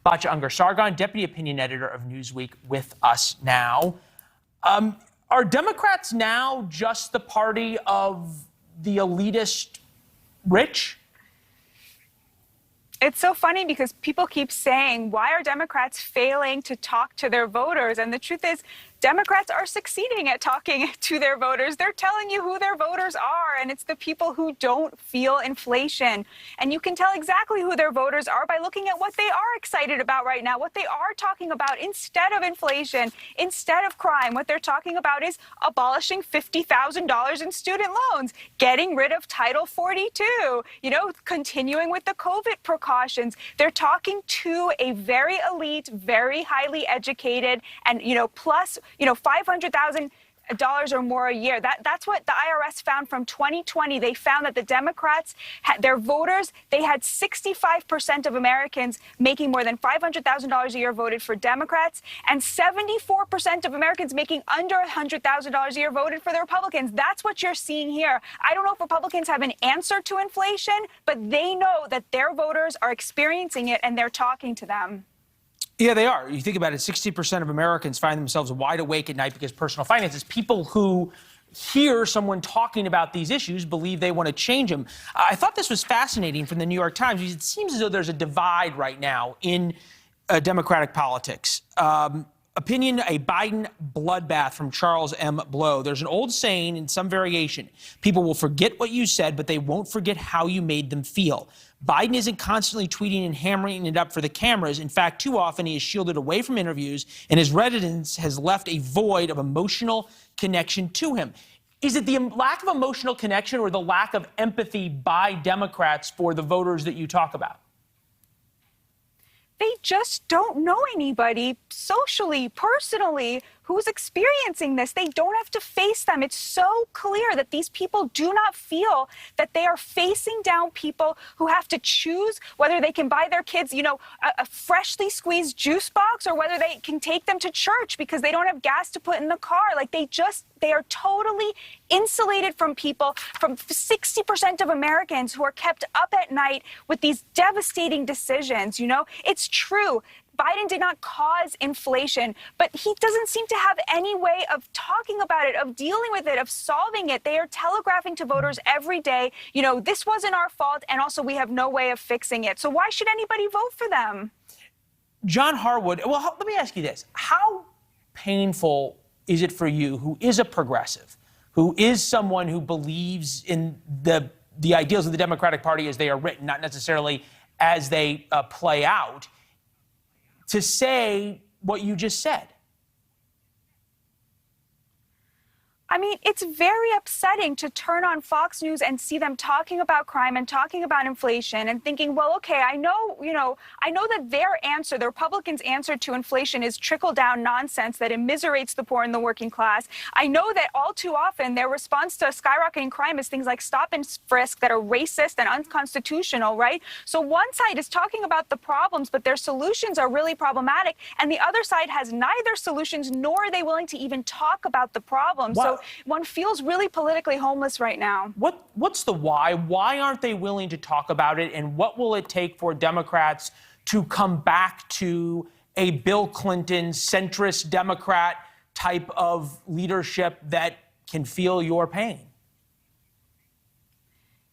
Batya Ungar-Sargon, deputy opinion editor of Newsweek, with us now. Are Democrats now just the party of the elitist rich? It's so funny because people keep saying, why are Democrats failing to talk to their voters? And the truth is, Democrats are succeeding at talking to their voters. They're telling you who their voters are, and it's the people who don't feel inflation. And you can tell exactly who their voters are by looking at what they are excited about right now, what they are talking about instead of inflation, instead of crime. What they're talking about is abolishing $50,000 in student loans, getting rid of Title 42, continuing with the COVID precautions. They're talking to a very elite, very highly educated, and, plus, $500,000 or more a year. That's what the IRS found from 2020. They found that the Democrats, their voters, they had 65% of Americans making more than $500,000 a year voted for Democrats, and 74% of Americans making under $100,000 a year voted for the Republicans. That's what you're seeing here. I don't know if Republicans have an answer to inflation, but they know that their voters are experiencing it and they're talking to them. Yeah, they are. You think about it, 60% of Americans find themselves wide awake at night because personal finances. People who hear someone talking about these issues believe they want to change them. I thought this was fascinating from the New York Times because it seems as though there's a divide right now in Democratic politics. Opinion, a Biden bloodbath from Charles M. Blow. There's an old saying in some variation. People will forget what you said, but they won't forget how you made them feel. Biden isn't constantly tweeting and hammering it up for the cameras. In fact, too often he is shielded away from interviews, and his residence has left a void of emotional connection to him. Is it the lack of emotional connection or the lack of empathy by Democrats for the voters that you talk about? They just don't know anybody socially, personally, who's experiencing this. They don't have to face them. It's so clear that these people do not feel that they are facing down people who have to choose whether they can buy their kids, a freshly squeezed juice box or whether they can take them to church because they don't have gas to put in the car. They are totally insulated from people, from 60% of Americans who are kept up at night with these devastating decisions. It's true. Biden did not cause inflation, but he doesn't seem to have any way of talking about it, of dealing with it, of solving it. They are telegraphing to voters every day, this wasn't our fault, and also we have no way of fixing it. So why should anybody vote for them? John Harwood, well, let me ask you this. How painful is it for you, who is a progressive, who is someone who believes in the ideals of the Democratic Party as they are written, not necessarily as they play out, to say what you just said? I mean, it's very upsetting to turn on Fox News and see them talking about crime and talking about inflation and thinking, well, okay, I know that their answer, the Republicans' answer to inflation is trickle-down nonsense that immiserates the poor and the working class. I know that all too often their response to skyrocketing crime is things like stop and frisk that are racist and unconstitutional, right? So one side is talking about the problems, but their solutions are really problematic, and the other side has neither solutions nor are they willing to even talk about the problem. Wow. So one feels really politically homeless right now. What's the why? Why aren't they willing to talk about it? And what will it take for Democrats to come back to a Bill Clinton centrist Democrat type of leadership that can feel your pain?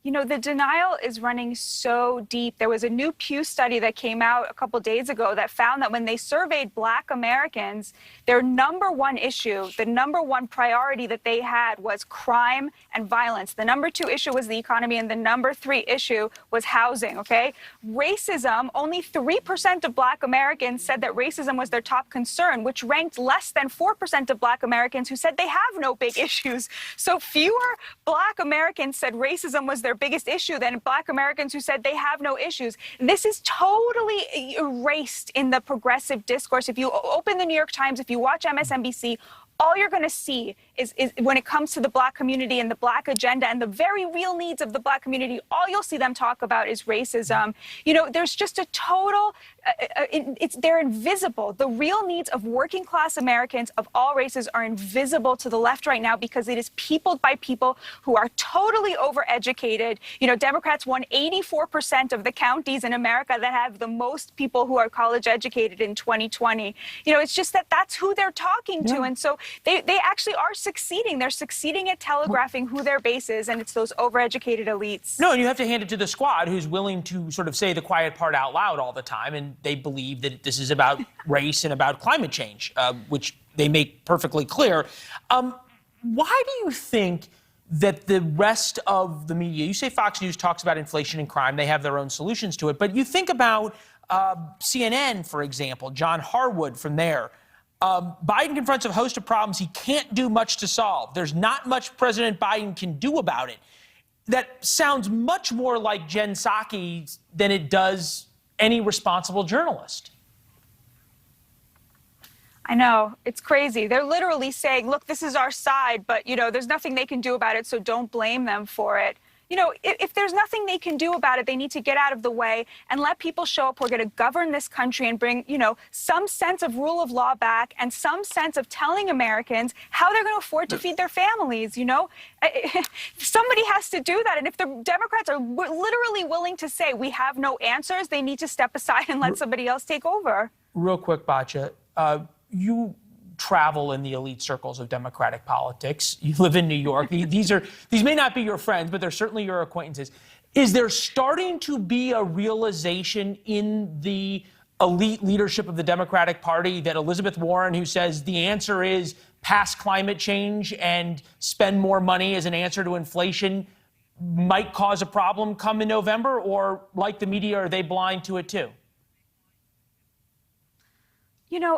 The denial is running so deep. There was a new Pew study that came out a couple days ago that found that when they surveyed Black Americans, their number one issue, the number one priority that they had was crime and violence. The number two issue was the economy, and the number three issue was housing, okay? Racism, only 3% of Black Americans said that racism was their top concern, which ranked less than 4% of Black Americans who said they have no big issues. So fewer Black Americans said racism was their biggest issue than Black Americans who said they have no issues. This is totally erased in the progressive discourse. If you open the New York Times, if you watch MSNBC, all you're going to see is when it comes to the Black community and the Black agenda and the very real needs of the Black community, all you'll see them talk about is racism. There's just a total they're invisible. The real needs of working class Americans of all races are invisible to the left right now because it is peopled by people who are totally overeducated. Democrats won 84% of the counties in America that have the most people who are college educated in 2020. It's just that's who they're talking to. And so they actually are succeeding. They're succeeding at telegraphing who their base is, and it's those overeducated elites. No, and you have to hand it to the squad who's willing to sort of say the quiet part out loud all the time, and they believe that this is about race and about climate change, which they make perfectly clear. Why do you think that the rest of the media, you say Fox News talks about inflation and crime, they have their own solutions to it, but you think about CNN, for example, John Harwood from there. Biden confronts a host of problems he can't do much to solve. There's not much President Biden can do about it. That sounds much more like Jen Psaki than it does any responsible journalist. I know. It's crazy. They're literally saying, look, this is our side, but, there's nothing they can do about it, so don't blame them for it. If there's nothing they can do about it, they need to get out of the way and let people show up who are going to govern this country and bring, some sense of rule of law back and some sense of telling Americans how they're going to afford to feed their families. Somebody has to do that. And if the Democrats are literally willing to say we have no answers, they need to step aside and let somebody else take over. Real quick, Batya, you travel in the elite circles of Democratic politics. You live in New York. These may not be your friends, but they're certainly your acquaintances. Is there starting to be a realization in the elite leadership of the Democratic Party that Elizabeth Warren, who says the answer is pass climate change and spend more money as an answer to inflation, might cause a problem come in November? Or, like the media, are they blind to it too?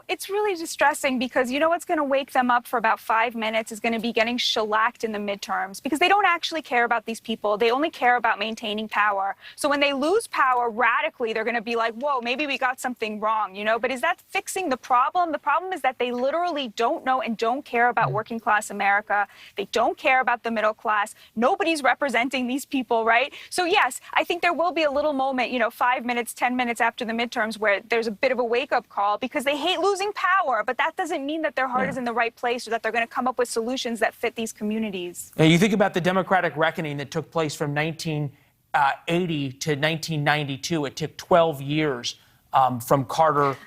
It's really distressing because what's going to wake them up for about 5 minutes is going to be getting shellacked in the midterms because they don't actually care about these people. They only care about maintaining power. So when they lose power radically, they're going to be like, whoa, maybe we got something wrong, But is that fixing the problem? The problem is that they literally don't know and don't care about working class America. They don't care about the middle class. Nobody's representing these people, right? So yes, I think there will be a little moment, 5 minutes, 10 minutes after the midterms where there's a bit of a wake-up call because they hate losing power, but that doesn't mean that their heart is in the right place or that they're going to come up with solutions that fit these communities. Now, you think about the Democratic reckoning that took place from 1980 to 1992. It took 12 years from Carter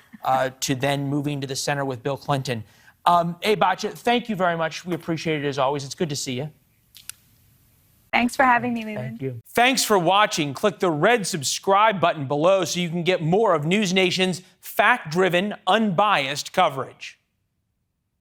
to then moving to the center with Bill Clinton. Hey, Batya, thank you very much. We appreciate it as always. It's good to see you. Thanks for having me, Leland. Thank you. Thanks for watching. Click the red subscribe button below so you can get more of NewsNation's fact-driven, unbiased coverage.